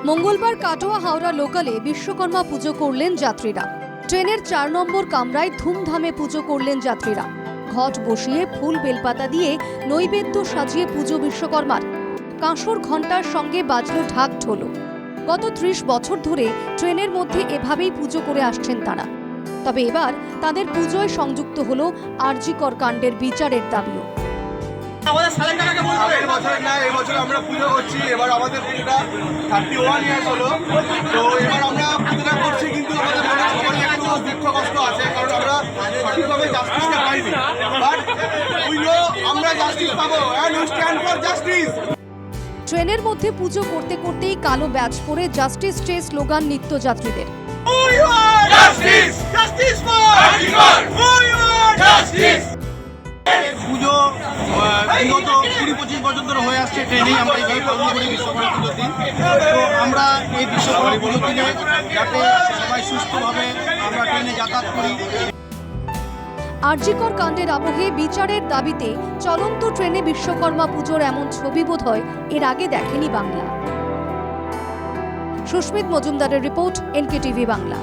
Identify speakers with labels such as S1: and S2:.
S1: মঙ্গলবার কাটোয়া হাওড়া লোকালে বিশ্বকর্মা পুজো করলেন যাত্রীরা। ট্রেনের 4 নম্বর কামরায় ধুমধামে পুজো করলেন যাত্রীরা। ঘট বসিয়ে ফুল বেলপাতা দিয়ে নৈবেদ্য সাজিয়ে পুজো বিশ্বকর্মার। কাঁসর ঘণ্টার সঙ্গে বাজলো ঢাক ঢোলও। গত 30 বছর ধরে ট্রেনের মধ্যে এভাবেই পুজো করে আসছেন তারা। তবে এবার তাদের পুজোয় সংযুক্ত হলো আরজিকর কাণ্ডের বিচারের দাবিও।
S2: এই বছর আমরা পুজো করছি, এবার আমাদের পুজোটা 31 ইয়ার্স হলো। তো এবার আমরা পুজোটা করছি, কিন্তু আমাদের মনে সবারই একটু দুঃখ কষ্ট আছে, কারণ আমরা সঠিকভাবে জাস্টিসটা পাইনি। বাট উই নো আমরা জাস্টিস পাবো, and we stand for justice.
S1: ট্রেনের মধ্যে পুজো করতে করতেই কালো ব্যাচ পরে জাস্টিস ডে স্লোগান নিত্যযাত্রীদের।
S2: পুজো বিগত 20-25 বছর ধরে হয়ে আসছে, ট্রেনেই আমরা এইভাবে পালন করি বিশ্বকর্মা পুজোর দিন। তো আমরা এই বিশ্বকর্মা পুজোর দিনে যাতে সবাই সুস্থভাবে আমরা ট্রেনে যাতায়াত করি।
S1: আরজিকর কাণ্ডের আবহে বিচারের দাবিতে চলন্ত ট্রেনে বিশ্বকর্মা পুজোর এমন ছবি বোধহয় এর আগে দেখেনি বাংলা। সুস্মিত মজুমদারের রিপোর্ট, এনকেটিভি বাংলা।